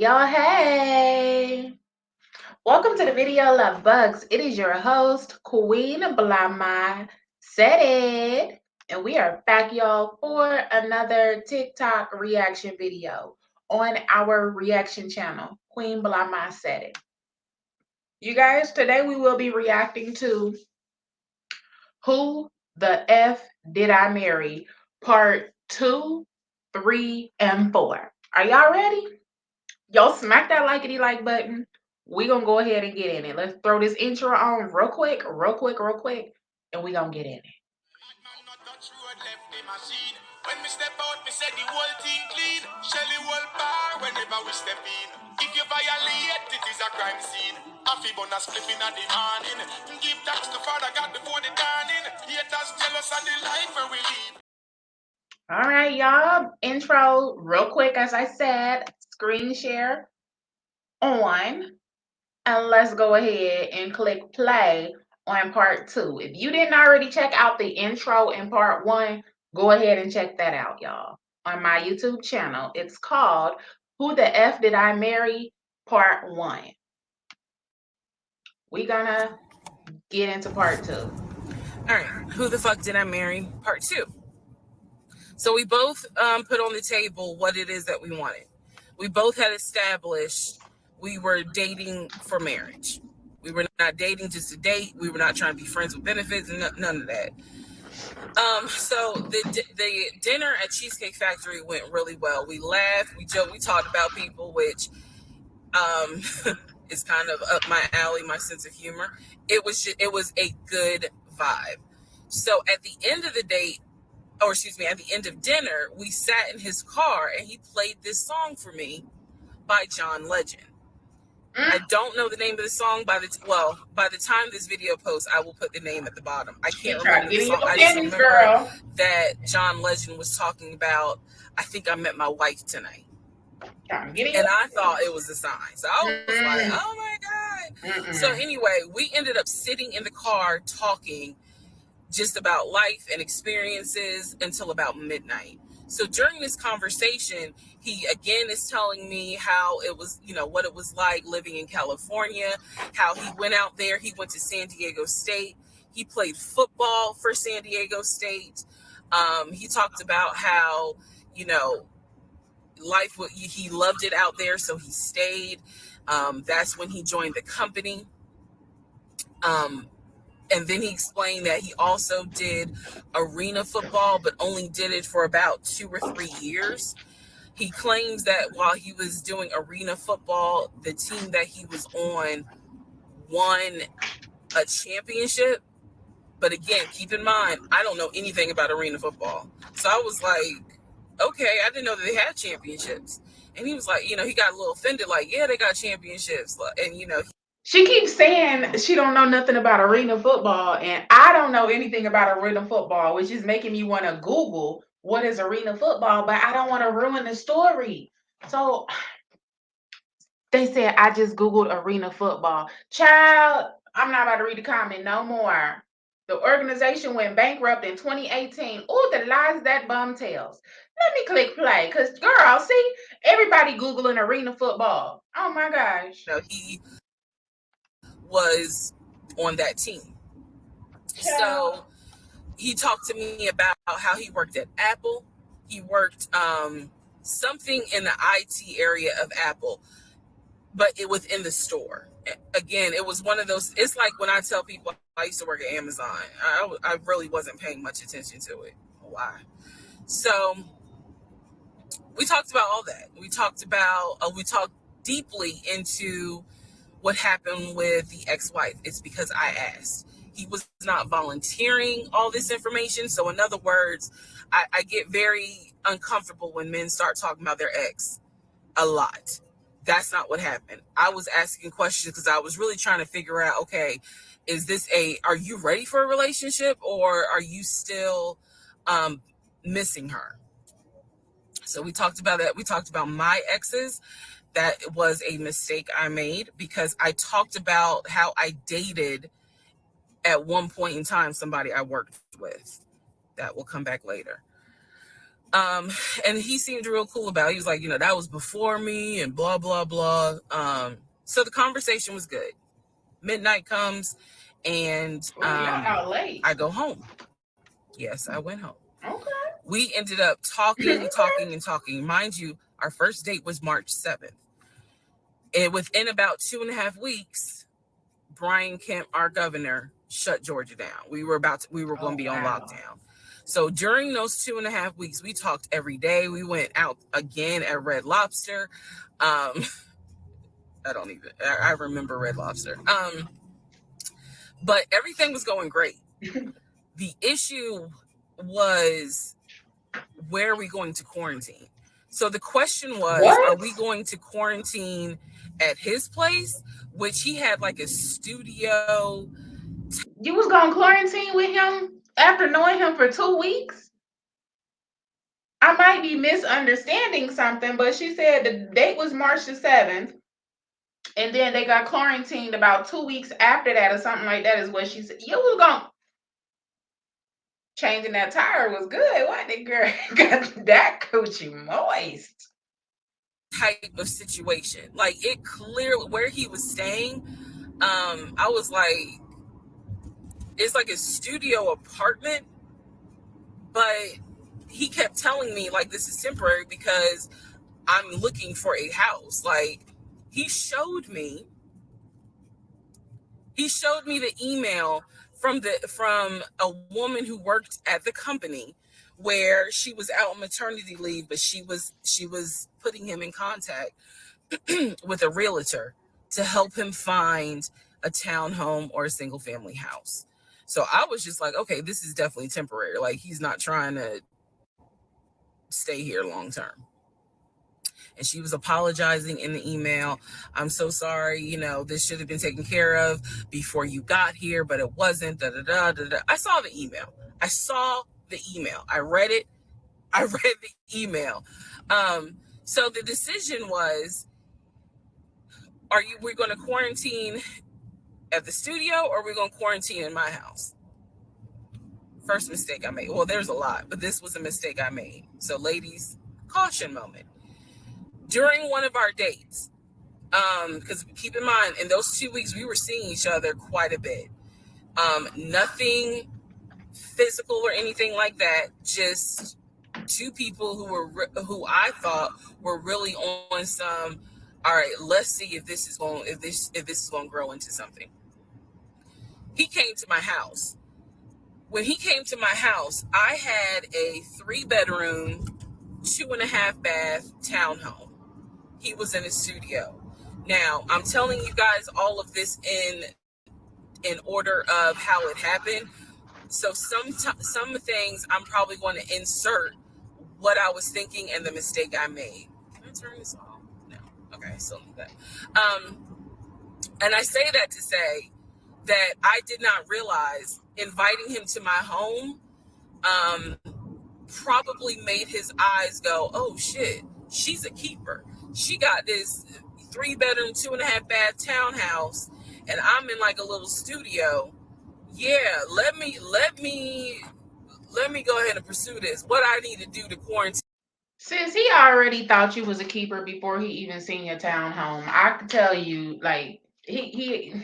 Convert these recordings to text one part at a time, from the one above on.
Y'all, hey! Welcome to the video Love Bugs. It is your host, Queen Blama Said It. And we are back, y'all, for another TikTok reaction video on our reaction channel, Queen Blama Said It. You guys, today we will be reacting to Who the F Did I Marry? Part 2, 3, and 4. Are y'all ready? Y'all smack that likety like button. We gonna go ahead and get in it. Let's throw this intro on real quick, and we gonna get in it. When we step out, we say the whole team clean. Shelly whole bar whenever we step in. If you violate, it is a crime scene. Affy bonus flipping at the morning. Give thanks to Father God before the dawning. Haters jealous of the life where we live. All right, y'all. Intro real quick, as I said. Screen share on. And let's go ahead and click play on part 2. If you didn't already check out the intro in part 1, go ahead and check that out, y'all, on my YouTube channel. It's called Who the F Did I Marry? Part 1. We're gonna get into part 2. All right, Who the Fuck Did I Marry? Part 2. So we both put on the table what it is that we wanted. We both had established we were dating for marriage. We were not dating just to date. We were not trying to be friends with benefits and none of that. So the dinner at Cheesecake Factory went really well. We laughed, we joked, we talked about people, which is kind of up my alley, my sense of humor. It was a good vibe. So at the end of the date, at the end of dinner, we sat in his car and he played this song for me by John Legend. I don't know the name of the song. By the time this video posts, I will put the name at the bottom. I can't remember the song. I just remember that John Legend was talking about, I think I met my wife tonight. And I thought it was a sign. So I was like, oh my God. So anyway, we ended up sitting in the car talking just about life and experiences until about midnight. So during this conversation, he again is telling me how it was, what it was like living in California, how he went out there. He went to San Diego State. He played football for San Diego State. He talked about how, life, he loved it out there, so he stayed. That's when he joined the company. And then he explained that he also did arena football, but only did it for about 2 or 3 years. He claims that while he was doing arena football, the team that he was on won a championship. But again, keep in mind, I don't know anything about arena football. So I was like, okay, I didn't know that they had championships. And he was like, he got a little offended, like, yeah, they got championships. And, she keeps saying she don't know nothing about arena football, and I don't know anything about arena football, which is making me want to Google what is arena football, but I don't want to ruin the story. So they said I just Googled arena football. Child, I'm not about to read the comment no more. The organization went bankrupt in 2018. Oh, the lies that bum tells. Let me click play, because, girl, see, everybody Googling arena football. Oh, my gosh. He was on that team. So he talked to me about how he worked at Apple. He worked something in the IT area of Apple, but it within the store. Again, it was one of those, it's like when I tell people I used to work at Amazon, I really wasn't paying much attention to it. Why? So we talked about all that. We talked deeply into what happened with the ex-wife. It's because I asked. He was not volunteering all this information. So in other words, I get very uncomfortable when men start talking about their ex a lot. That's not what happened. I was asking questions because I was really trying to figure out, okay, are you ready for a relationship, or are you still missing her? So we talked about that. We talked about my exes. That was a mistake I made because I talked about how I dated at one point in time somebody I worked with. That will come back later. Um, and he seemed real cool about it. He was like, that was before me and blah, blah, blah. So the conversation was good. Midnight comes and Ooh, y'all out late. I go home. Yes, I went home. Okay. We ended up talking, talking, and talking. Mind you, our first date was March 7th. And within about 2.5 weeks, Brian Kemp, our governor, shut Georgia down. We were going to be on lockdown. So during those 2.5 weeks, we talked every day. We went out again at Red Lobster. I remember Red Lobster. But everything was going great. The issue was, where are we going to quarantine? So the question was, what? Are we going to quarantine at his place, which he had like a studio? You was going to quarantine with him after knowing him for 2 weeks? I might be misunderstanding something, but she said the date was March the 7th. And then they got quarantined about 2 weeks after that or something like that is what she said. You was going changing that tire was good. Why the girl got that coochie moist? Type of situation. Like, it clearly, where he was staying, I was like, it's like a studio apartment, but he kept telling me like this is temporary because I'm looking for a house. Like, he showed me the email from a woman who worked at the company where she was out on maternity leave, but she was putting him in contact with a realtor to help him find a townhome or a single family house. So I was just like, okay, this is definitely temporary. Like, he's not trying to stay here long term. And she was apologizing in the email. I'm so sorry, this should have been taken care of before you got here, but it wasn't. Da, da, da, da, da. I saw the email. I read it. I read the email. So the decision was, we're going to quarantine at the studio, or we're going to quarantine in my house? First mistake I made. Well, there's a lot, but this was a mistake I made. So ladies, caution moment. During one of our dates, because keep in mind, in those 2 weeks, we were seeing each other quite a bit. Nothing physical or anything like that. Just two people who I thought were really on some. All right, let's see if this is going to grow into something. He came to my house. When he came to my house, I had a 3-bedroom, 2.5 bath townhome. He was in a studio. Now, I'm telling you guys all of this in order of how it happened. So some things I'm probably going to insert what I was thinking and the mistake I made. Can I turn this off? No. Okay, I still need that. And I say that to say that I did not realize inviting him to my home probably made his eyes go, oh shit, she's a keeper. She got this 3-bedroom, 2.5 bath townhouse, and I'm in like a little studio. Yeah, let me go ahead and pursue this. What I need to do to quarantine. Since he already thought you was a keeper before he even seen your townhome, I can tell you, like, he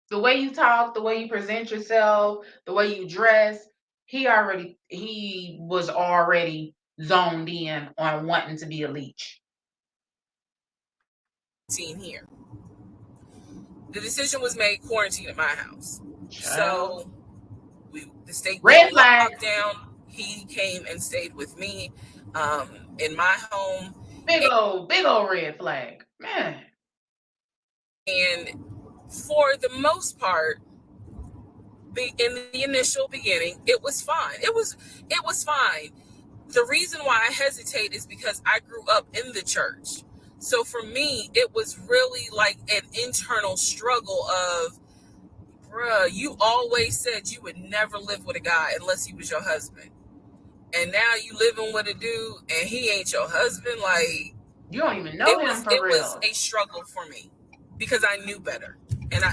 the way you talk, the way you present yourself, the way you dress, he was already zoned in on wanting to be a leech. Here. The decision was made, quarantine at my house. Child. So the state Red went flag. lockdown. He came and stayed with me in my home. Big old red flag. Man. And for the most part, in the initial beginning, it was fine. It was fine. The reason why I hesitate is because I grew up in the church. So for me, it was really like an internal struggle of, bruh, you always said you would never live with a guy unless he was your husband. And now you living with a dude and he ain't your husband. Like, you don't even know him for real. It was a struggle for me because I knew better. And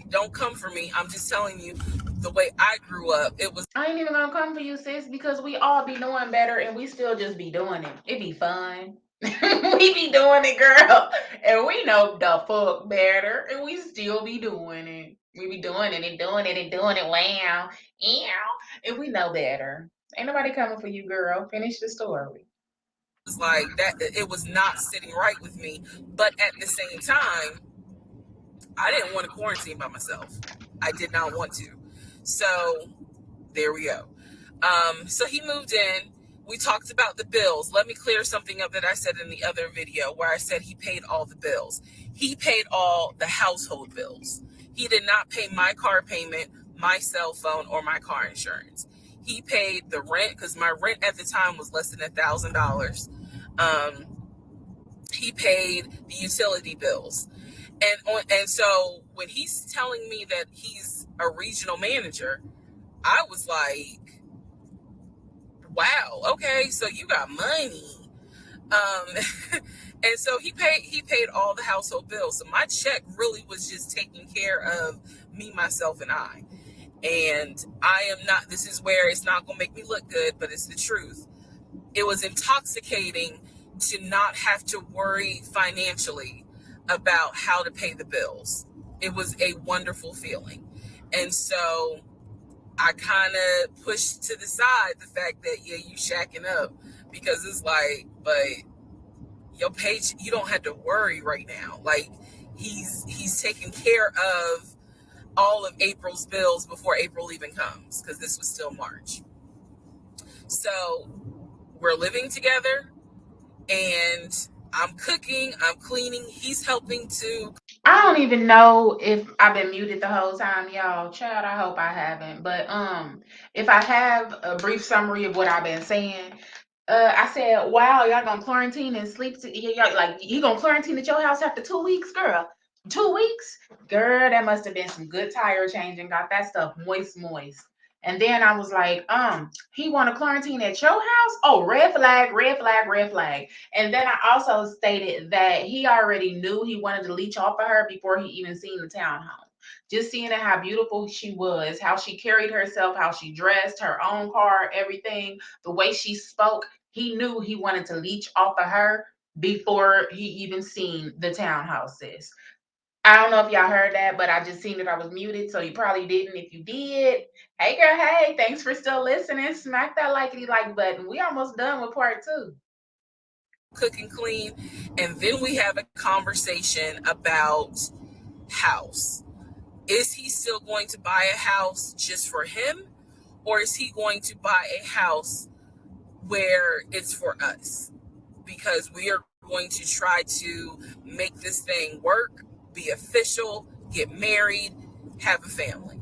don't come for me. I'm just telling you, the way I grew up, it was I ain't even gonna come for you, sis, because we all be doing better and we still just be doing it. It be fun. We be doing it, girl. And we know the fuck better. And we still be doing it. We be doing it and doing it and doing it. Wow. Ew. And we know better. Ain't nobody coming for you, girl. Finish the story. like that. It was not sitting right with me. But at the same time, I didn't want to quarantine by myself. I did not want to. So there we go. So he moved in. We talked about the bills. Let me clear something up that I said in the other video where I said he paid all the bills. He paid all the household bills. He did not pay my car payment, my cell phone, or my car insurance. He paid the rent because my rent at the time was less than $1,000. Um, he paid the utility bills. And so when he's telling me that he's a regional manager, I was like, wow, okay, so you got money. And so he paid all the household bills. So my check really was just taking care of me, myself, and I. And I am not, this is where it's not gonna make me look good, but it's the truth. It was intoxicating to not have to worry financially about how to pay the bills. It was a wonderful feeling. And so I kind of pushed to the side the fact that, yeah, you shacking up, because it's like, but your page, you don't have to worry right now. Like he's taking care of all of April's bills before April even comes, because this was still March. So we're living together and I'm cooking, I'm cleaning, he's helping too. I don't even know if I've been muted the whole time, y'all. Child, I hope I haven't. But if I have, a brief summary of what I've been saying. I said, wow, y'all gonna quarantine and sleep y'all, like, you gonna quarantine at your house after 2 weeks, girl. 2 weeks? Girl, that must have been some good tire changing. Got that stuff moist. And then I was like, he wanna quarantine at your house? Oh, red flag, red flag, red flag. And then I also stated that he already knew he wanted to leech off of her before he even seen the townhome. Just seeing how beautiful she was, how she carried herself, how she dressed, her own car, everything, the way she spoke, he knew he wanted to leech off of her before he even seen the townhouses. I don't know if y'all heard that, but I just seen that I was muted, so you probably didn't. If you did, hey girl, hey, thanks for still listening. Smack that likey like button. We almost done with part 2. Cook and clean, and then we have a conversation about house. Is he still going to buy a house just for him, or is he going to buy a house where it's for us? Because we are going to try to make this thing work, be official, get married, have a family.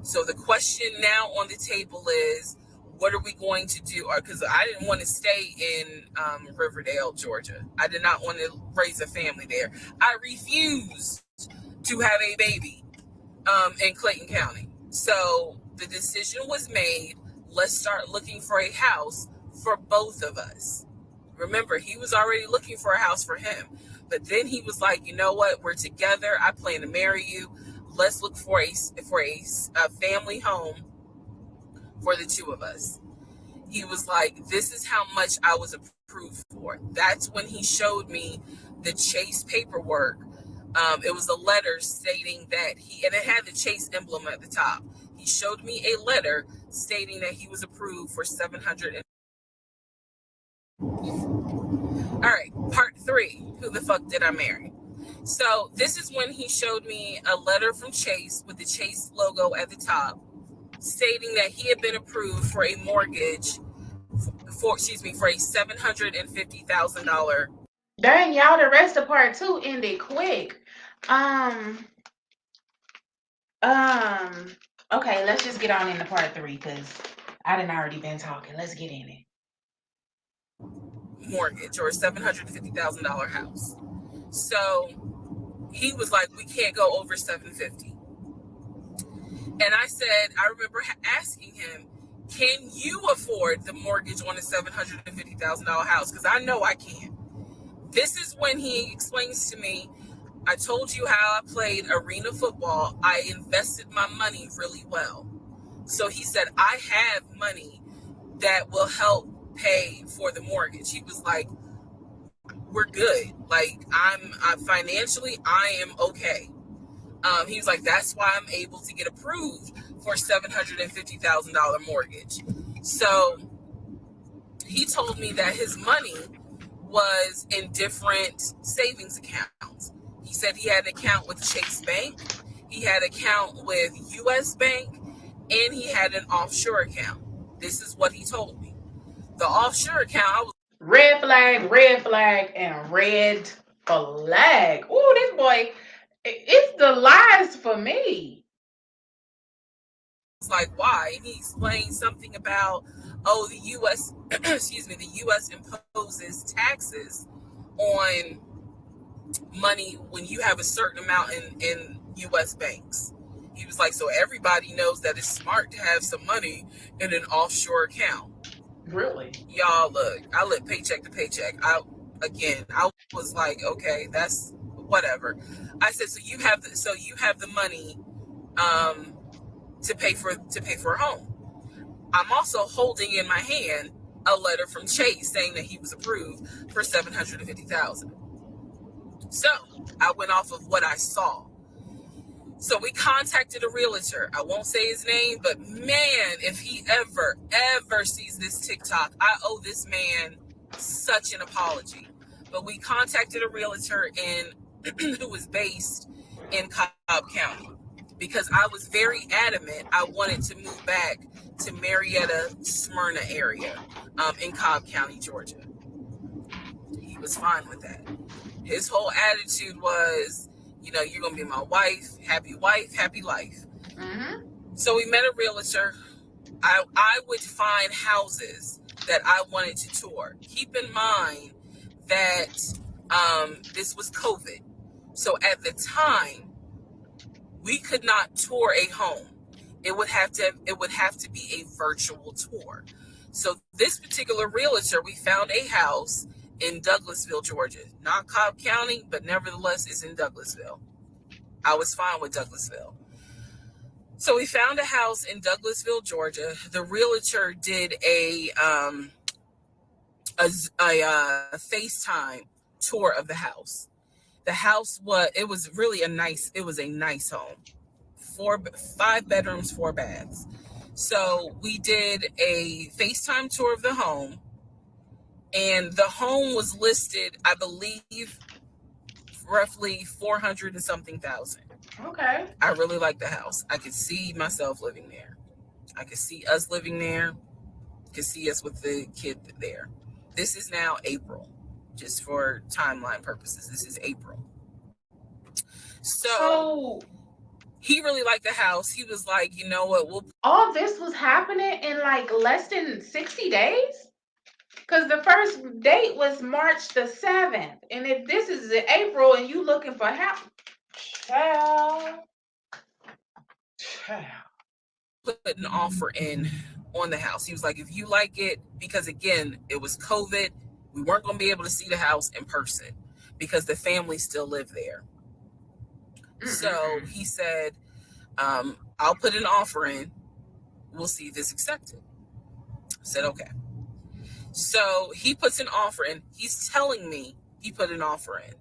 So the question now on the table is, what are we going to do? Because I didn't want to stay in Riverdale, Georgia. I did not want to raise a family there. I refused to have a baby in Clayton County. So the decision was made, let's start looking for a house for both of us. Remember, he was already looking for a house for him. But then he was like, you know what? We're together. I plan to marry you. Let's look for a family home for the two of us. He was like, this is how much I was approved for. That's when he showed me the Chase paperwork. It was a letter stating that and it had the Chase emblem at the top. He showed me a letter stating that he was approved for $700. All right, part 3. Who the fuck did I marry? So this is when he showed me a letter from Chase with the Chase logo at the top, stating that he had been approved for a mortgage for a $750,000. Dang, y'all, the rest of part 2 ended quick. Okay, let's just get on into part 3 because I done already been talking. Let's get in it. Mortgage or a $750,000 house. So he was like, we can't go over 750. And I said, I remember asking him, can you afford the mortgage on a $750,000 house? Because I know I can't. This is when he explains to me, I told you how I played arena football. I invested my money really well. So he said, I have money that will help pay for the mortgage. He was like, we're good. Like, I'm financially, I am okay. He was like, that's why I'm able to get approved for $750,000 mortgage. So he told me that his money was in different savings accounts. He said he had an account with Chase Bank, he had an account with US Bank, and he had an offshore account. This is what he told me. The offshore account, I was red flag, and red flag. Ooh, this boy, it's the lies for me. like, why? And he explained something about, oh, the US, excuse me, the US imposes taxes on money when you have a certain amount in US banks. He was like, so everybody knows that it's smart to have some money in an offshore account. Really? Y'all, look, I live paycheck to paycheck. I was like, okay, that's whatever. I said, so you have the money to pay for a home. I'm also holding in my hand a letter from Chase saying that he was approved for $750,000. So I went off of what I saw. So we contacted a realtor. I won't say his name, but man, if he ever sees this TikTok, I owe this man such an apology. But we contacted a realtor who was based in Cobb County, because I was very adamant I wanted to move back to Marietta, Smyrna area in Cobb County, Georgia. He was fine with that. His whole attitude was, you're going to be my wife, happy life. Mm-hmm. So we met a realtor. I would find houses that I wanted to tour. Keep in mind that this was COVID. So at the time, we could not tour a home. It would have to be a virtual tour. So this particular realtor, we found a house in Douglasville, Georgia. Not Cobb County, but nevertheless, it's in Douglasville. I was fine with Douglasville. So we found a house in Douglasville, Georgia. The realtor did a FaceTime tour of the house. The house was really a nice home. 5 bedrooms, 4 baths. So we did a FaceTime tour of the home, and the home was listed, I believe, roughly 400 and something thousand. Okay. I really like the house. I could see myself living there. I could see us living there. Could see us with the kid there. This is now April, just for timeline purposes. This is April. So he really liked the house. He was like, you know what? All this was happening in like less than 60 days? Because the first date was March the 7th. And if this is April and you looking for help, child. Put an offer in on the house. He was like, if you like it, because again, it was COVID, we weren't going to be able to see the house in person because the family still lived there. Mm-hmm. So he said, I'll put an offer in. We'll see if it's accepted. I said, okay. So he puts an offer in. He's telling me he put an offer in.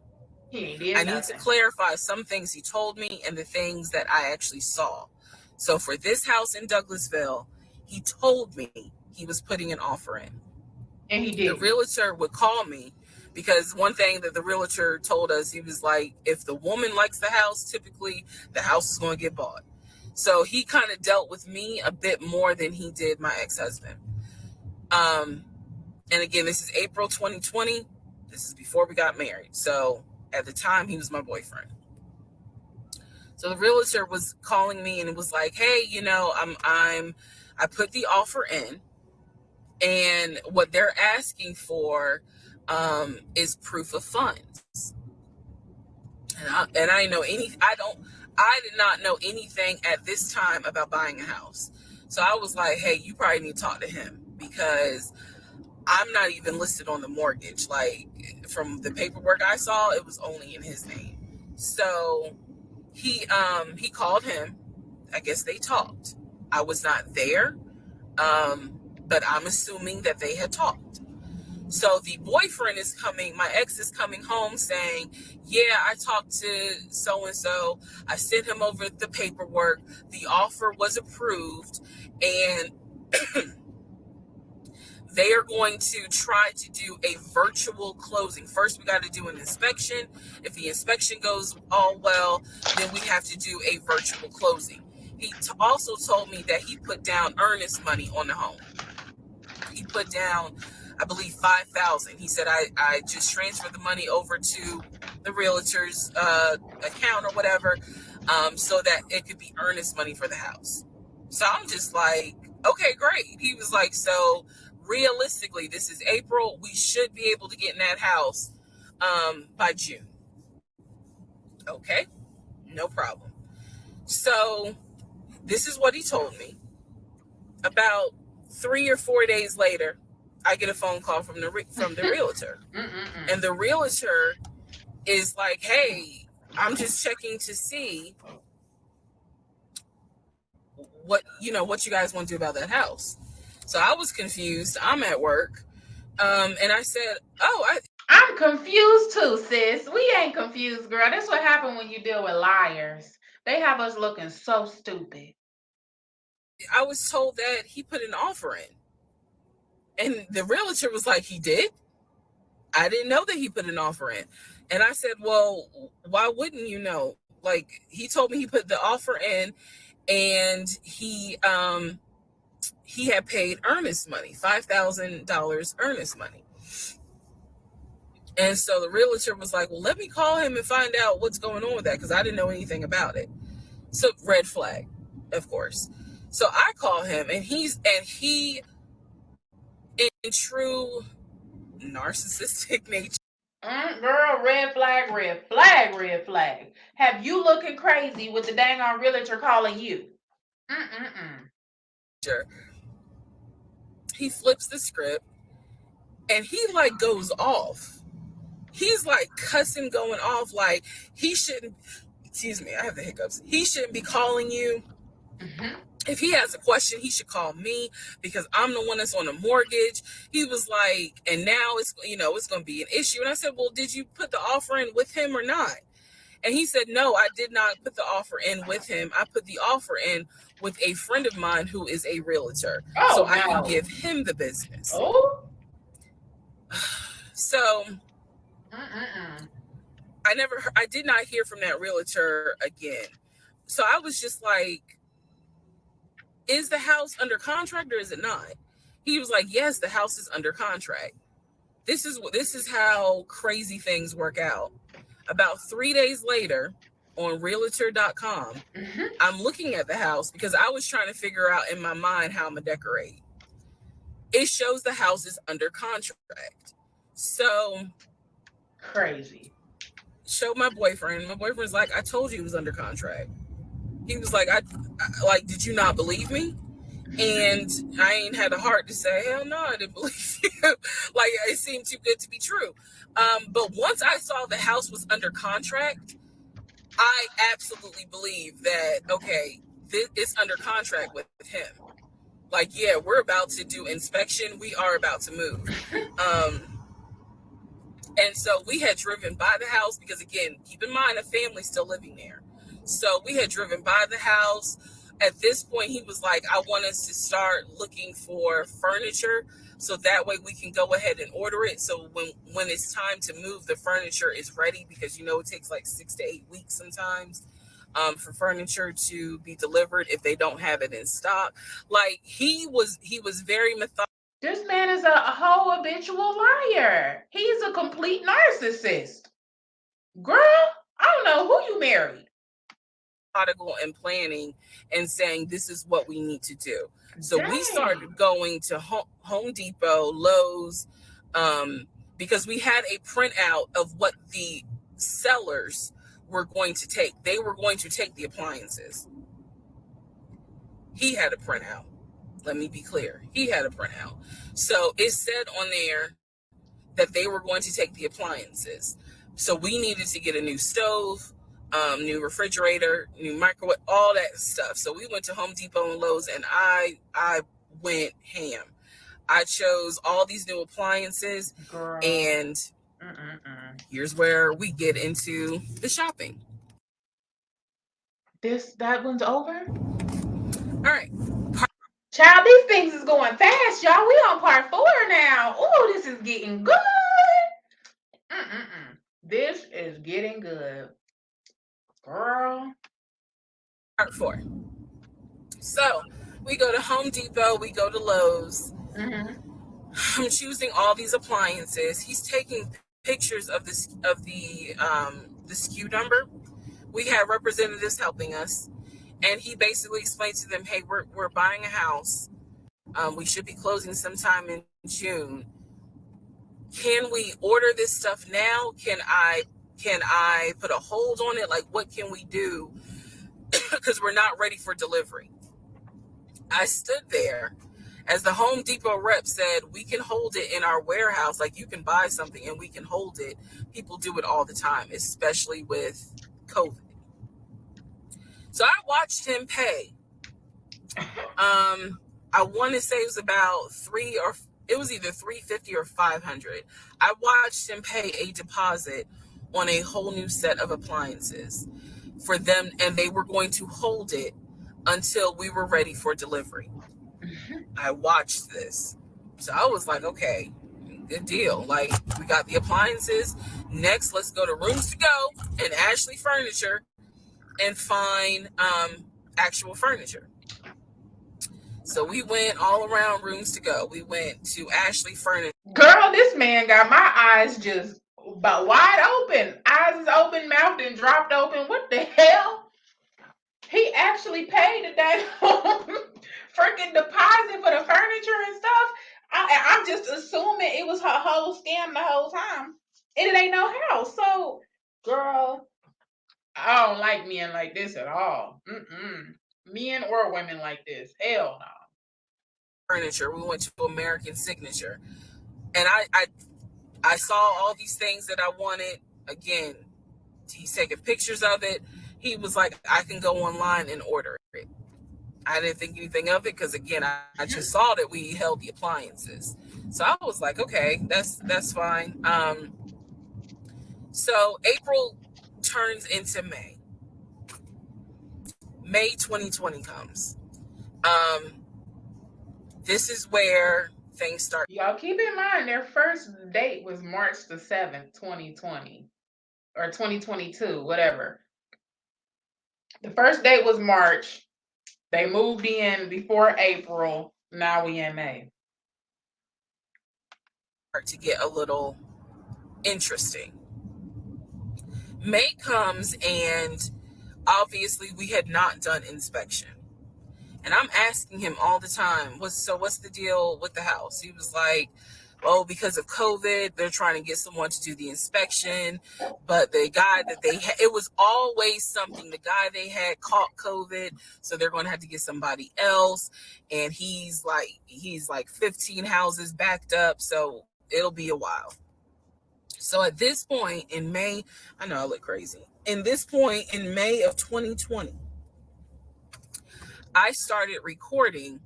I need to clarify some things he told me and the things that I actually saw. So for this house in Douglasville, he told me he was putting an offer in. And he did. The realtor would call me, because one thing that the realtor told us, he was like, if the woman likes the house, typically the house is going to get bought. So he kind of dealt with me a bit more than he did my ex-husband. And again, this is April 2020. This is before we got married. So at the time, he was my boyfriend. So the realtor was calling me and it was like, hey, I put the offer in, and what they're asking for is proof of funds. And I did not know anything at this time about buying a house. So I was like, hey, you probably need to talk to him, because I'm not even listed on the mortgage. Like, from the paperwork I saw, it was only in his name. So he called him. I guess they talked. I was not there, but I'm assuming that they had talked. So the boyfriend is coming, my ex is coming home saying, yeah, I talked to so-and-so. I sent him over the paperwork. The offer was approved. And they are going to try to do a virtual closing. First, we got to do an inspection. If the inspection goes all well, then we have to do a virtual closing. He also told me that he put down earnest money on the home. He put down, I believe, $5,000. He said, I just transferred the money over to the realtor's account or whatever, so that it could be earnest money for the house. So I'm just like, okay, great. He was like, so realistically, this is April. We should be able to get in that house by June. Okay, no problem. So this is what he told me. About 3 or 4 days later, I get a phone call from the realtor. And the realtor is like, hey, I'm just checking to see what you guys want to do about that house. So I was confused. I'm at work. And I said, I'm confused too, sis. We ain't confused, girl. That's what happened when you deal with liars. They have us looking so stupid. I was told that he put an offer in. And the realtor was like, he did? I didn't know that he put an offer in. And I said, well, why wouldn't you know? Like, he told me he put the offer in, and he had paid earnest money, $5,000 earnest money. And so the realtor was like, well, let me call him and find out what's going on with that, because I didn't know anything about it. So red flag, of course. So I call him, and he, in true narcissistic nature. Girl, red flag, red flag, red flag. Have you looking crazy with the dang on realtor calling you? He flips the script, and he like goes off. He's like cussing, going off, like he shouldn't. Excuse me, I have the hiccups. He shouldn't be calling you. If he has a question, he should call me, because I'm the one that's on the mortgage. He was like, and now it's going to be an issue. And I said, well, did you put the offer in with him or not? And he said, no, I did not put the offer in with him. I put the offer in with a friend of mine who is a realtor. So I can give him the business. Oh. So I did not hear from that realtor again. So I was just like, is the house under contract or is it not? He was like, yes, the house is under contract. This is how crazy things work out. About 3 days later, on realtor.com, I'm looking at the house because I was trying to figure out in my mind how I'm going to decorate. It shows the house is under contract. So crazy. Show my boyfriend. My boyfriend's like, I told you it was under contract. He was like, did you not believe me? And I ain't had the heart to say, hell no, I didn't believe you. Like, it seemed too good to be true. But once I saw the house was under contract, I absolutely believe that, okay, it's under contract with him. Like, yeah, we're about to do inspection. We are about to move. And so we had driven by the house because, again, keep in mind, a family's still living there. So we had driven by the house. At this point, he was like, I want us to start looking for furniture so that way we can go ahead and order it. So when it's time to move, the furniture is ready, because, it takes like 6 to 8 weeks sometimes for furniture to be delivered if they don't have it in stock. Like, he was very methodical. This man is a whole habitual liar. He's a complete narcissist. Girl, I don't know who you married. And planning and saying, this is what we need to do. So we started going to Home Depot, Lowe's, because we had a printout of what the sellers were going to take. They were going to take the appliances. He had a printout. Let me be clear. He had a printout. So it said on there that they were going to take the appliances. So we needed to get a new stove. new refrigerator, new microwave, all that stuff. So we went to Home Depot and Lowe's, and I went ham. I chose all these new appliances, Girl. and Mm-mm-mm. here's where we get into the shopping. That one's over? All right. Child, these things is going fast, y'all. We on part 4 now. Oh, this is getting good. Mm-mm-mm. This is getting good. Girl. Part 4. So we go to Home Depot, we go to Lowe's. Mm-hmm. I'm choosing all these appliances. He's taking pictures of the SKU number. We had representatives helping us, and he basically explained to them, "Hey, we're buying a house. We should be closing sometime in June. Can we order this stuff now? Can I put a hold on it? Like, what can we do? Because we're not ready for delivery." I stood there as the Home Depot rep said, "We can hold it in our warehouse. Like, you can buy something and we can hold it." People do it all the time, especially with COVID. So I watched him pay. I want to say it was about it was either 350 or 500. I watched him pay a deposit on a whole new set of appliances for them, and they were going to hold it until we were ready for delivery. I watched this. So I was like, okay, good deal. Like, we got the appliances. Next, let's go to Rooms to Go and Ashley Furniture and find actual furniture. So we went all around Rooms to Go. We went to Ashley Furniture. Girl, this man got my eyes just about wide open. Eyes is open, mouth and dropped open. What the hell? He actually paid a damn freaking deposit for the furniture and stuff. I'm just assuming it was her whole scam the whole time. And it ain't no house. So, girl, I don't like men like this at all. Mm-mm. Men or women like this. Hell no. Furniture. We went to American Signature. And I saw all these things that I wanted. Again, he's taking pictures of it. He was like, I can go online and order it. I didn't think anything of it because, again, I just saw that we held the appliances. So I was like, okay, that's fine. So April turns into May. May 2020 comes. This is where things start. Y'all keep in mind their first date was March the 7th, 2020 or 2022, whatever. The first date was March. They moved in before April. Now we in May. To get a little interesting. May comes, and obviously we had not done inspection. And I'm asking him all the time, what's the deal with the house? He was like, oh, because of COVID, they're trying to get someone to do the inspection. But the guy that they had, it was always something. The guy they had caught COVID, so they're going to have to get somebody else. And he's like 15 houses backed up, so it'll be a while. So at this point in May, I know I look crazy. In this point in May of 2020, I started recording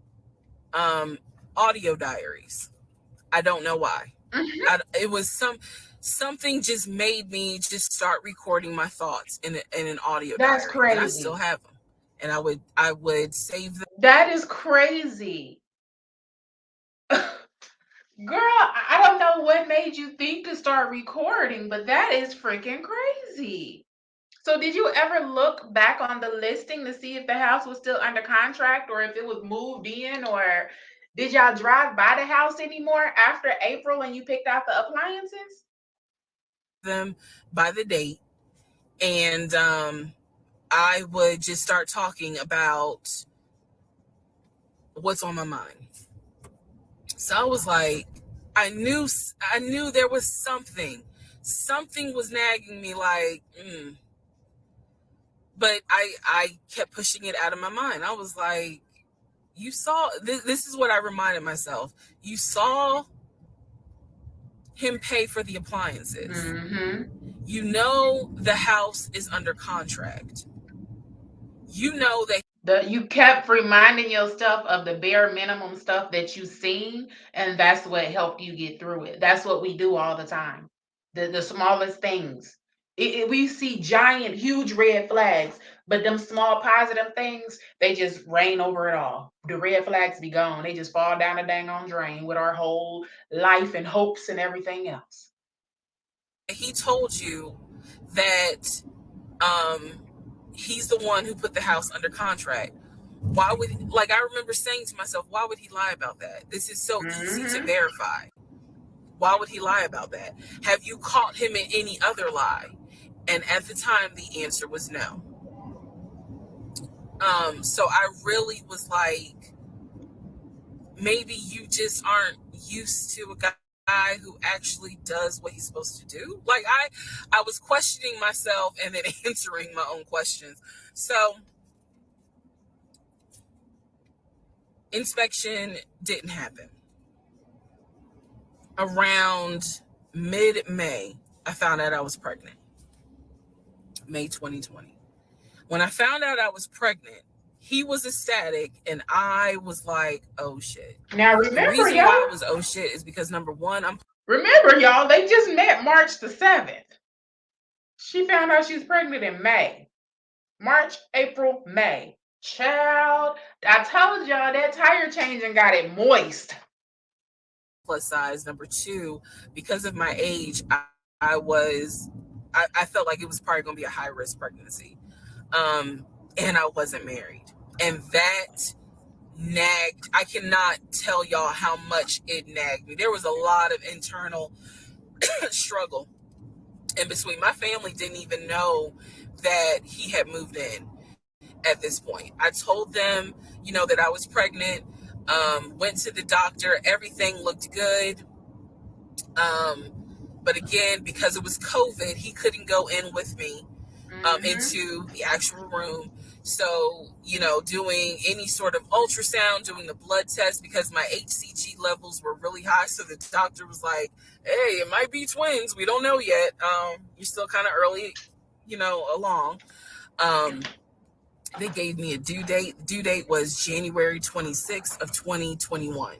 audio diaries. I don't know why. It was something just made me just start recording my thoughts in an audio That's diary. crazy. And I still have them. And I would save them. That is crazy. Girl, I don't know what made you think to start recording, but that is freaking crazy. So did you ever look back on the listing to see if the house was still under contract or if it was moved in, or did y'all drive by the house anymore after April and you picked out the appliances? Them by the date. And I would just start talking about what's on my mind. So I was like, I knew there was something was nagging me, like, but I kept pushing it out of my mind. I was like, you saw this is what I reminded myself. You saw him pay for the appliances. Mm-hmm. You know the house is under contract. You know that You kept reminding yourself of the bare minimum stuff that you seen, and that's what helped you get through it. That's what we do all the time. The smallest things. We see giant, huge red flags, but them small positive things, they just rain over it all. The red flags be gone. They just fall down the dang on drain with our whole life and hopes and everything else. he told you that um he's the one who put the house under contract. Why would, like, I remember saying to myself, why would he lie about that? This is so easy to Hmm. verify. Why would he lie about that? Have you caught him in any other lie? And at the time, the answer was no. So I really was like, maybe you just aren't used to a guy who actually does what he's supposed to do. Like, I was questioning myself and then answering my own questions. So inspection didn't happen. Around mid-May, I found out I was pregnant. May 2020. When I found out I was pregnant, he was ecstatic and I was like, oh shit. Now The remember, reason why I y'all. was oh shit is because number one, I'm Remember, y'all. They just met March the 7th. She found out she was pregnant in May. March, April, May. Child, I told y'all that tire changing got it moist. plus size. Number two, because of my age, I felt like it was probably going to be a high risk pregnancy. And I wasn't married. And that nagged. I cannot tell y'all how much it nagged me. There was a lot of internal struggle in between. My family didn't even know that he had moved in at this point. I told them, that I was pregnant, went to the doctor, everything looked good. Um, but again, because it was COVID, he couldn't go in with me Mm-hmm. into the actual room. So, doing any sort of ultrasound, doing the blood test, because my HCG levels were really high. So the doctor was like, hey, it might be twins. We don't know yet. You're still kind of early, along. Um, they gave me a due date. The due date was January 26th of 2021.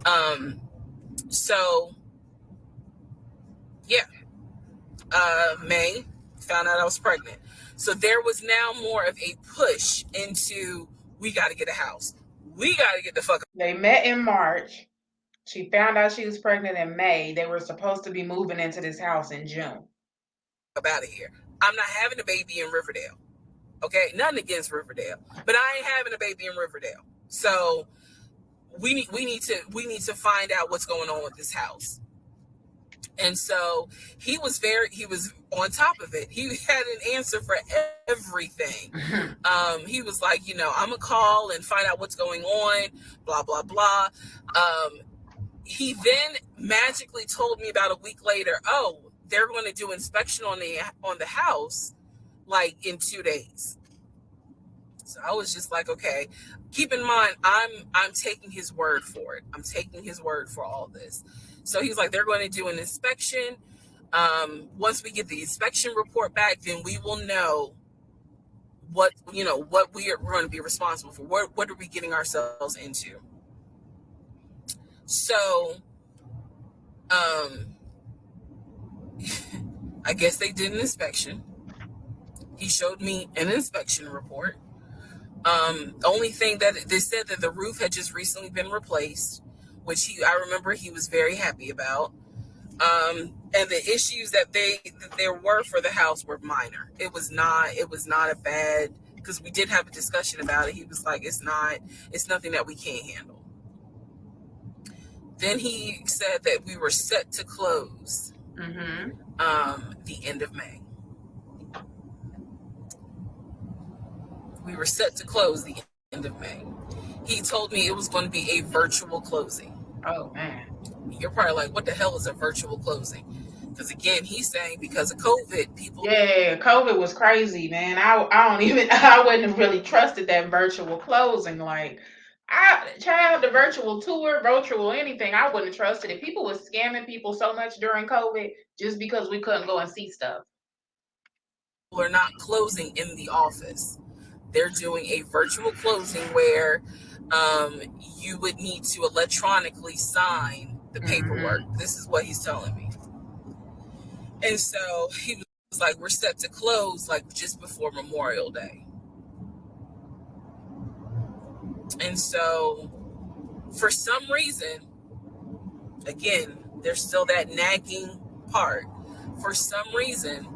Um, so, yeah, May, found out I was pregnant. So there was now more of a push into, we got to get a house. We got to get the fuck They met in March. She found out she was pregnant in May. They were supposed to be moving into this house in June. up out of here. I'm not having a baby in Riverdale. Okay, nothing against Riverdale, but I ain't having a baby in Riverdale. So we need to find out what's going on with this house. And so he was on top of it. He had an answer for everything. He was like, I'm gonna call and find out what's going on, blah blah blah. Um, he then magically told me about a week later, oh, they're going to do inspection on the house like in 2 days. So I was just like, okay, keep in mind, I'm taking his word for it. I'm taking his word for all this. So he's like, they're going to do an inspection. Once we get the inspection report back, then we will know what we are going to be responsible for. What are we getting ourselves into? So, um, I guess they did an inspection. He showed me an inspection report. Only thing that they said that the roof had just recently been replaced, which I remember he was very happy about. And the issues that there were for the house were minor. It was not a bad, because we did have a discussion about it. He was like, it's nothing that we can't handle. Then he said that we were set to close Mm-hmm. the end of May. We were set to close the end of May. He told me it was going to be a virtual closing. Oh man. You're probably like, what the hell is a virtual closing? Because again, he's saying because of COVID, people. Yeah, COVID was crazy, man. I don't even I wouldn't have really trusted that virtual closing. Like, Child, the virtual tour, virtual anything, I wouldn't trust it. If people were scamming people so much during COVID just because we couldn't go and see stuff. People are not closing in the office. They're doing a virtual closing where you would need to electronically sign the paperwork. Mm-hmm. This is what he's telling me. And so he was like, we're set to close like just before Memorial Day. And so for some reason, again, there's still that nagging part. For some reason,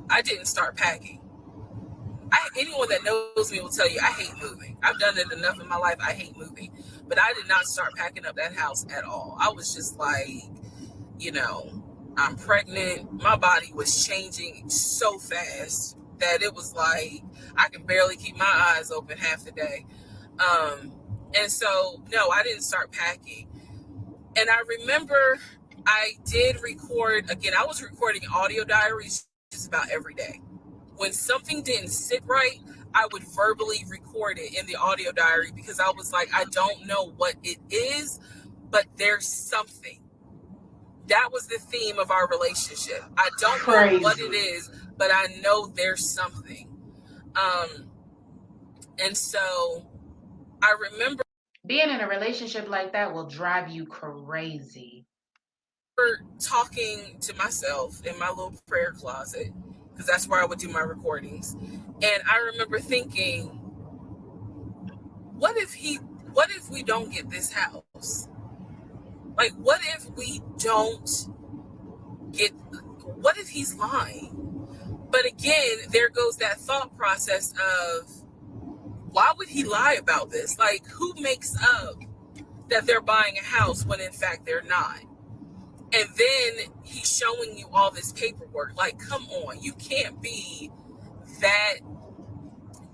I didn't start packing. Anyone that knows me will tell you I hate moving. I've done it enough in my life. I hate moving. But I did not start packing up that house at all. I was just like, I'm pregnant. My body was changing so fast that it was like I can barely keep my eyes open half the day. And so, no, I didn't start packing. And I remember I did record, again, I was recording audio diaries just about every day. When something didn't sit right, I would verbally record it in the audio diary because I was like, I don't know what it is, but there's something. That was the theme of our relationship. I don't know what it is, but I know there's something. And so I remember being in a relationship like that will drive you crazy. Talking to myself in my little prayer closet, because that's where I would do my recordings. And I remember thinking, what if we don't get this house? Like, what if he's lying? But again, there goes that thought process of, why would he lie about this? Like, who makes up that they're buying a house when in fact they're not? And then he's showing you all this paperwork. Like, come on, you can't be that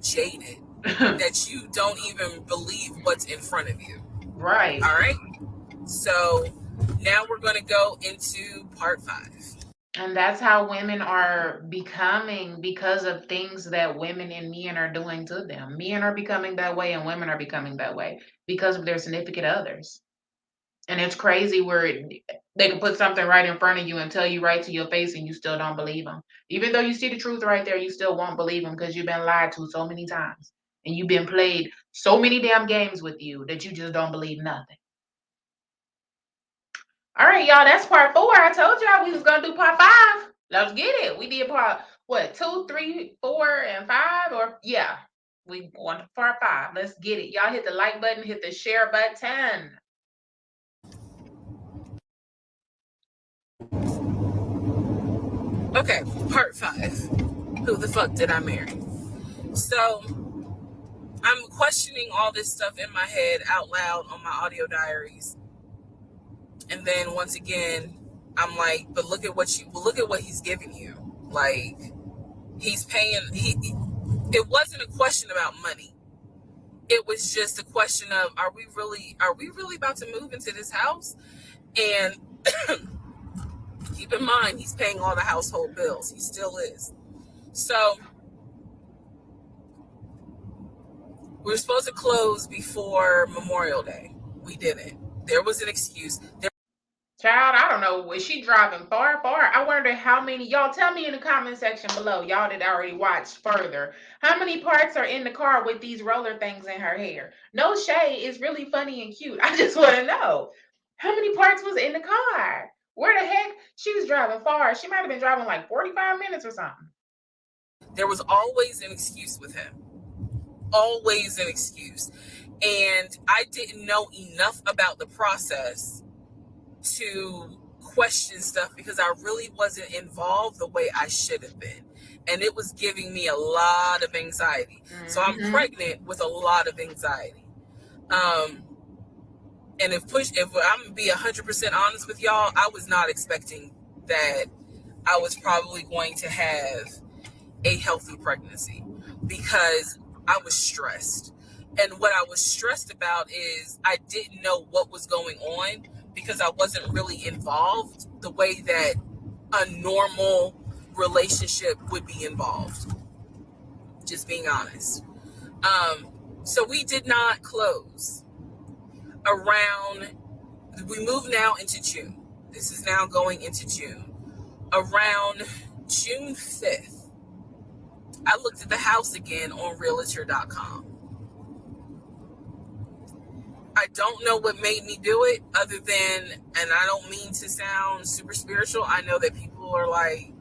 jaded that you don't even believe what's in front of you. Right. All right. So now we're going to go into part 5. And that's how women are becoming because of things that women and men are doing to them. Men are becoming that way and women are becoming that way because of their significant others. And it's crazy where they can put something right in front of you and tell you right to your face and you still don't believe them. Even though you see the truth right there, you still won't believe them because you've been lied to so many times. And you've been played so many damn games with you that you just don't believe nothing. All right, y'all, that's part 4. I told y'all we was going to do part 5. Let's get it. We did part, 2, 3, 4, and 5? Or, yeah, we on part 5. Let's get it. Y'all hit the like button, hit the share button. Okay, part 5. Who the fuck did I marry? So I'm questioning all this stuff in my head out loud on my audio diaries. And then once again, I'm like, but look at what he's giving you. Like, he's paying. It wasn't a question about money. It was just a question of, are we really about to move into this house? And keep in mind, he's paying all the household bills. He still is. So we were supposed to close before Memorial Day. We didn't. There was an excuse. Child, I don't know. Was she driving far? I wonder how many. Y'all tell me in the comment section below. Y'all that already watched further. How many parts are in the car with these roller things in her hair? No shade. It's really funny and cute. I just want to know. How many parts was in the car? Where the heck? She was driving far. She might have been driving like 45 minutes or something. There was always an excuse with him. Always an excuse. And I didn't know enough about the process to question stuff because I really wasn't involved the way I should have been. And it was giving me a lot of anxiety. Mm-hmm. So I'm pregnant with a lot of anxiety. And if I'm gonna be 100% honest with y'all, I was not expecting that I was probably going to have a healthy pregnancy because I was stressed. And what I was stressed about is I didn't know what was going on because I wasn't really involved the way that a normal relationship would be involved. Just being honest. So we did not close around, we move now into June. This is now going into June. Around June 5th, I looked at the house again on realtor.com. I don't know what made me do it other than, and I don't mean to sound super spiritual. I know that people are like,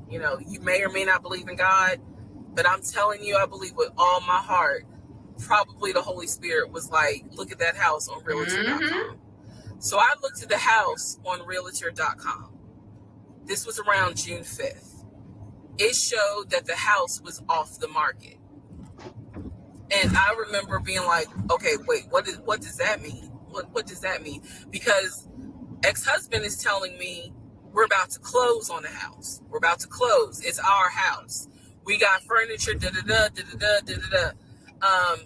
you may or may not believe in God, but I'm telling you, I believe with all my heart, probably the Holy Spirit was like, look at that house on realtor.com. So I looked at the house on realtor.com. This was around June 5th. It showed that the house was off the market. And I remember being like, okay, wait, what does that mean? What does that mean? Because ex-husband is telling me we're about to close on the house. We're about to close. It's our house. We got furniture, da-da-da, da-da-da, da-da-da.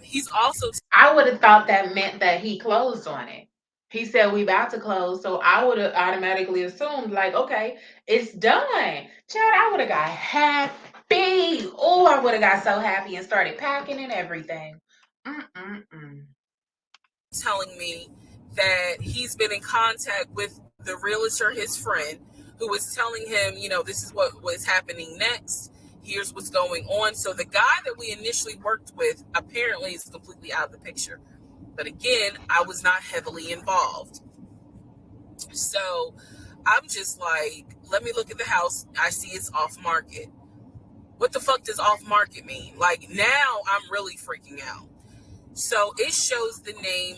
He's also... I would have thought that meant that he closed on it. He said we about to close, so I would have automatically assumed like, okay, it's done. Chad, I would have got happy. Oh, I would have got so happy and started packing and everything. Telling me that he's been in contact with the realtor, his friend, who was telling him, this is what was happening next. Here's what's going on. So the guy that we initially worked with apparently is completely out of the picture. But again, I was not heavily involved. So I'm just like, let me look at the house. I see it's off market. What the fuck does off market mean? Like, now I'm really freaking out. So it shows the name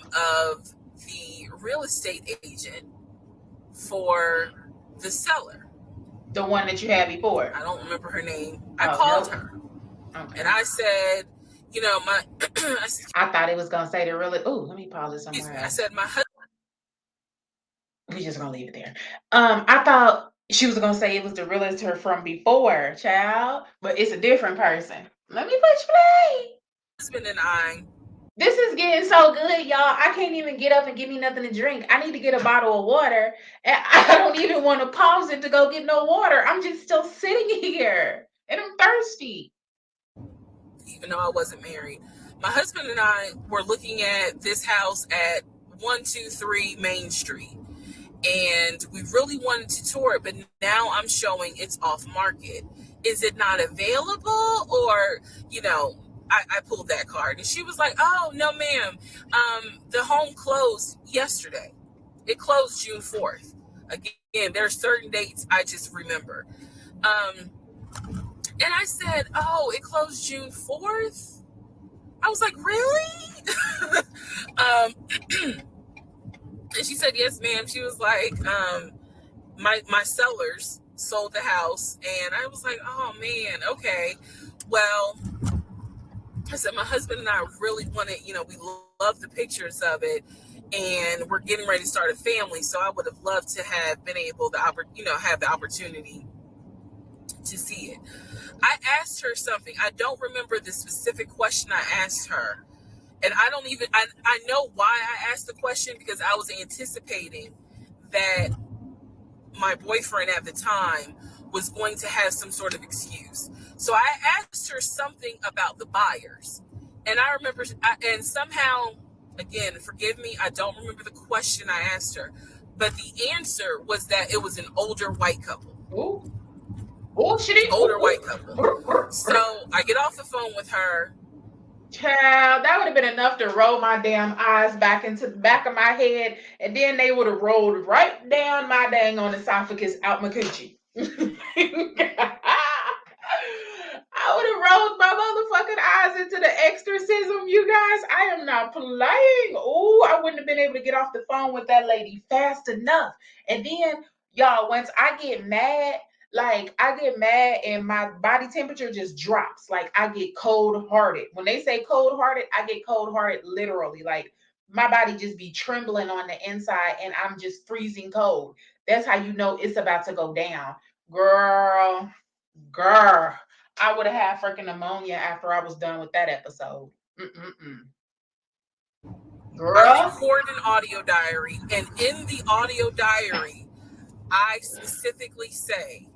of the real estate agent for the seller. The one that you had before. I don't remember her name. I called her. Okay. And I said, I thought it was going to say the real... Oh, let me pause it somewhere else. I said, my husband... We're just going to leave it there. I thought she was going to say it was the realtor from before, child. But it's a different person. Let me push play. Husband and I... This is getting so good, y'all. I can't even get up and give me nothing to drink. I need to get a bottle of water. And I don't even want to pause it to go get no water. I'm just still sitting here. And I'm thirsty. Even though I wasn't married. My husband and I were looking at this house at 123 Main Street. And we really wanted to tour it, but now I'm showing it's off market. Is it not available? Or, I pulled that card and she was like, oh, no, ma'am. The home closed yesterday. It closed June 4th. Again, there are certain dates I just remember. And I said, oh, it closed June 4th? I was like, really? And she said, yes, ma'am. She was like, my sellers sold the house. And I was like, oh, man, okay. Well, I said, my husband and I really wanted, we love the pictures of it. And we're getting ready to start a family. So I would have loved to have been able to, have the opportunity to see it. I asked her something. I don't remember the specific question I asked her. And I know why I asked the question, because I was anticipating that my boyfriend at the time was going to have some sort of excuse. So I asked her something about the buyers. And I remember, and somehow, again, forgive me, I don't remember the question I asked her. But the answer was that it was an older white couple. Ooh. Older white couple. So I get off the phone with her. Child, that would have been enough to roll my damn eyes back into the back of my head, and then they would have rolled right down my dang on esophagus out my coochie. I would have rolled my motherfucking eyes into the exorcism, you guys. I am not playing. Oh, I wouldn't have been able to get off the phone with that lady fast enough. And then, y'all, once I get mad, and my body temperature just drops. Like, I get cold-hearted. When they say cold-hearted, I get cold-hearted literally. Like, my body just be trembling on the inside and I'm just freezing cold. That's how you know it's about to go down. Girl, I would have had freaking pneumonia after I was done with that episode. Girl. I record an audio diary, and in the audio diary, I specifically say,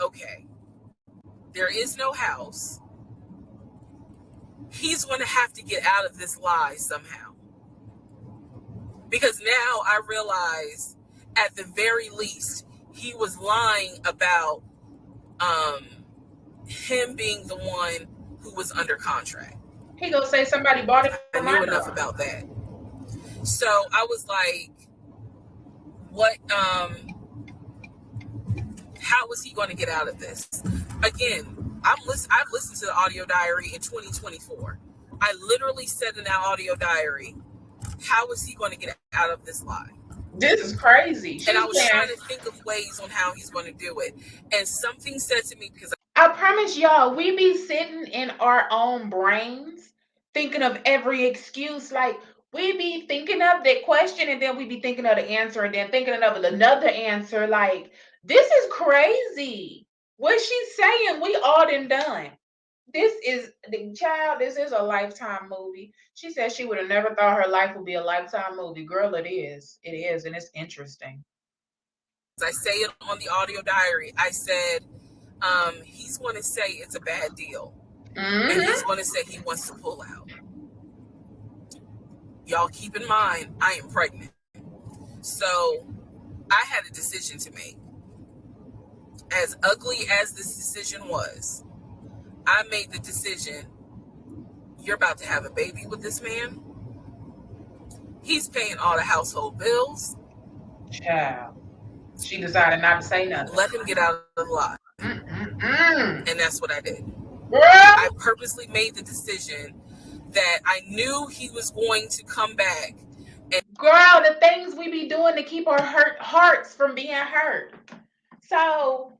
okay, there is no house. he's going to have to get out of this lie somehow. Because now I realize, at the very least, he was lying about um, him being the one who was under contract. He gonna say somebody bought it I from knew my enough daughter. about that. So I was like, what, how was he going to get out of this? Again, I've listened to the audio diary in 2024. I literally said in that audio diary, how is he going to get out of this lie? This is crazy. And I She's was trying saying, to think of ways on how he's going to do it. And something said to me, because I promise y'all, we be sitting in our own brains thinking of every excuse. Like, we be thinking of the question and then we be thinking of the answer and then thinking of another answer. Like, this is crazy. What she's saying, we all done. This is the child, this is a Lifetime movie. She said she would have never thought her life would be a Lifetime movie. Girl, it is. It is, and it's interesting. I say it on the audio diary, I said, he's going to say it's a bad deal. And he's Mm-hmm. going to say he wants to pull out. Y'all keep in mind, I am pregnant. So I had a decision to make. As ugly as this decision was, I made the decision, you're about to have a baby with this man. He's paying all the household bills. Child. She decided not to say nothing. Let him get out of the lie. And Mm-mm-mm. that's what I did. I Girl, purposely made the decision that I knew he was going to come back. girl, the things we be doing to keep our hurt hearts from being hurt. So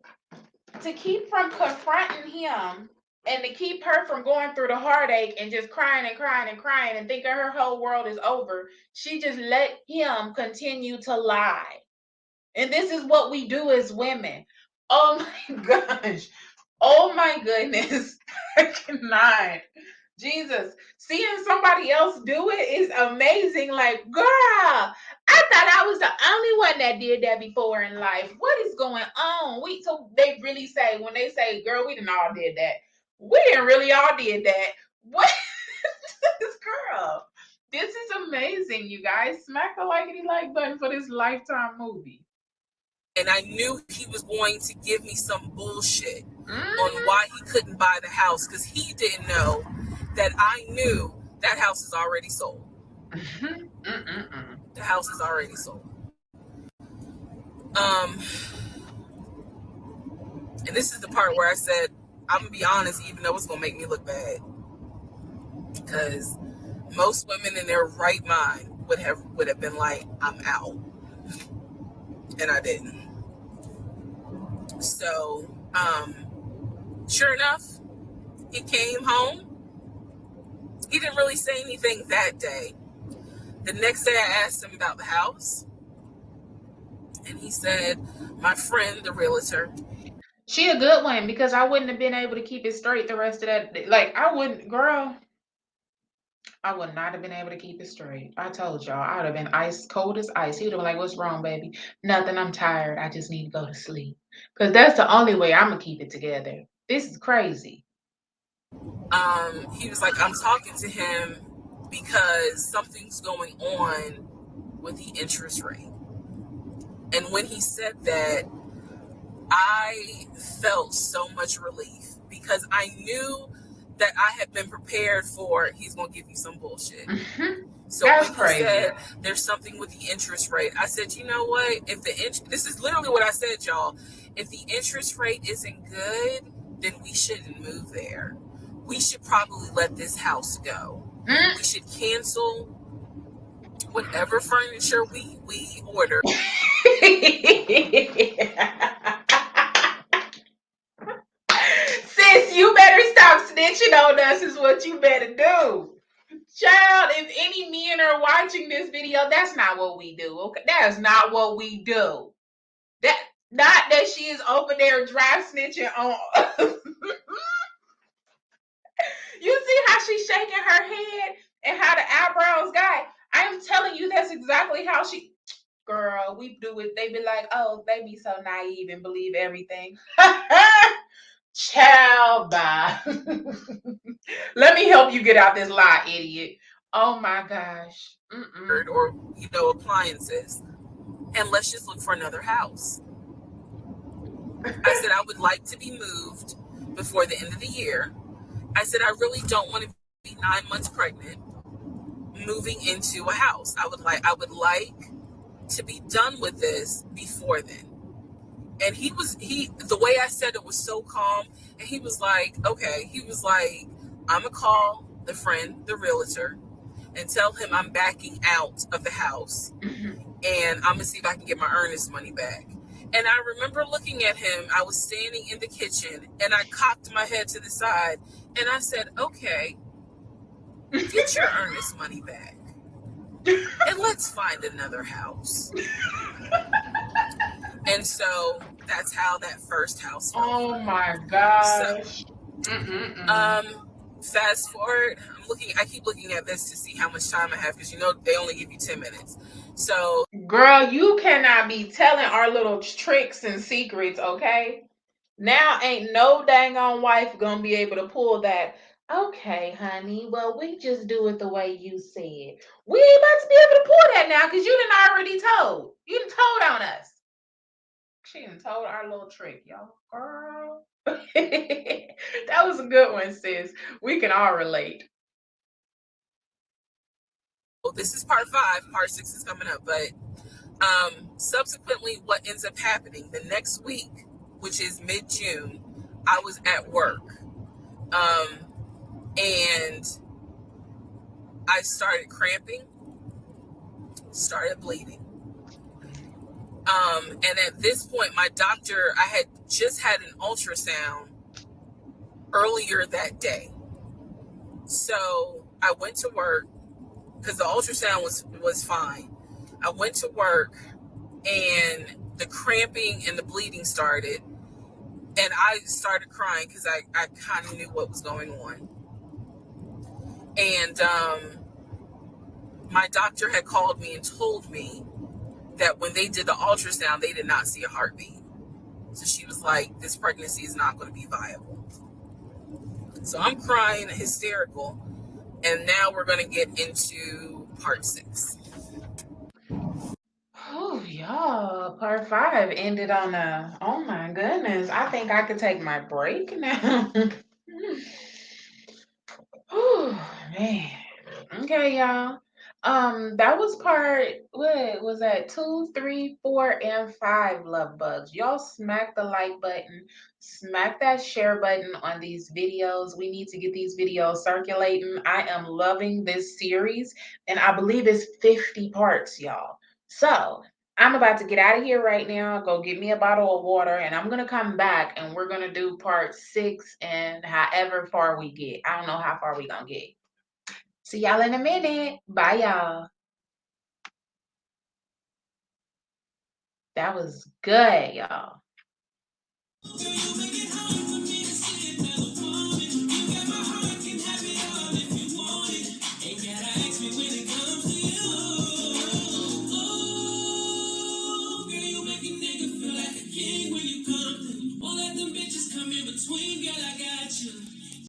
to keep from confronting him and to keep her from going through the heartache and just crying and crying and crying and thinking her whole world is over, she just let him continue to lie. And this is what we do as women. Oh my gosh. Oh my goodness. I cannot. Jesus. Seeing somebody else do it is amazing. Like, girl, I thought I was the only one that did that before in life. What is going on? So they really say, when they say, girl, we didn't all did that. We didn't really all did that. What this girl? This is amazing, you guys. Smack the likety like button for this Lifetime movie. And I knew he was going to give me some bullshit on Mm-hmm. why he couldn't buy the house, because he didn't know that I knew that house is already sold. The house is already sold. And this is the part where I said, I'm gonna be honest, even though it's gonna make me look bad, because most women in their right mind would have been like, I'm out, and I didn't. So, sure enough, he came home. He didn't really say anything that day. The next day, I asked him about the house, and he said, my friend, the realtor. She a good one because I wouldn't have been able to keep it straight the rest of that day. Like, I wouldn't, girl, I would not have been able to keep it straight. I told y'all, I would have been ice cold as ice. He would have been like, what's wrong, baby? Nothing, I'm tired. I just need to go to sleep. Because that's the only way I'm going to keep it together. This is crazy. He was like, I'm talking to him because something's going on with the interest rate. And when he said that, I felt so much relief, because I knew that I had been prepared for, he's going to give you some bullshit. So That's when he crazy. said there's something with the interest rate, I said, you know what? If this is literally what I said, y'all. If the interest rate isn't good, then we shouldn't move there. We should probably let this house go. Mm. We should cancel whatever furniture we order. Sis, you better stop snitching on us, is what you better do. Child, if any men are watching this video, that's not what we do. Okay, that is not what we do. That not that she is over there dry snitching on. You see how she's shaking her head and how the eyebrows got. I am telling you, that's exactly how she. Girl, we do it. They be like, oh, they be so naive and believe everything. Child, bye. Let me help you get out this lie, idiot. Oh my gosh. Mm-mm. or appliances, and let's just look for another house. I said I would like to be moved before the end of the year. I said I really don't want to be 9 months pregnant moving into a house. I would like to be done with this before then. And he the way I said it was so calm, and he was like, okay. He was like, I'm gonna call the realtor, and tell him I'm backing out of the house, and I'm gonna see if I can get my earnest money back. And I remember looking at him. I was standing in the kitchen, and I cocked my head to the side, and I said, okay, get your earnest money back, and let's find another house. And so that's how that first house fell Oh through. my So, gosh. Mm-mm-mm. fast forward. I keep looking at this to see how much time I have, because they only give you 10 minutes. So Girl, you cannot be telling our little tricks and secrets, okay? Now ain't no dang on wife gonna be able to pull that. Okay, honey. Well, we just do it the way you said. We ain't about to be able to pull that now because you done already told. You done told on us. She done told our little trick, y'all. Girl. That was a good one, sis. We can all relate. this is part 5. Part 6 is coming up. But subsequently, what ends up happening the next week, which is mid-June, I was at work, and I started cramping, started bleeding. And at this point, my doctor, I had just had an ultrasound earlier that day. So I went to work because the ultrasound was fine. I went to work, and the cramping and the bleeding started, and I started crying because I kind of knew what was going on. And my doctor had called me and told me that when they did the ultrasound, they did not see a heartbeat. So she was like, this pregnancy is not going to be viable. So I'm crying, hysterical. And now we're going to get into part 6. Oh, y'all. Part 5 ended on a, oh my goodness. I think I could take my break now. Oh, man. Okay, y'all. That was part, what was that? 2, 3, 4, and 5 love bugs. Y'all smack the like button, smack that share button on these videos. We need to get these videos circulating. I am loving this series, and I believe it's 50 parts, y'all. So I'm about to get out of here right now, go get me a bottle of water, and I'm gonna come back and we're gonna do part 6 and however far we get. I don't know how far we gonna get. See y'all in a minute. Bye, y'all. That was good, y'all.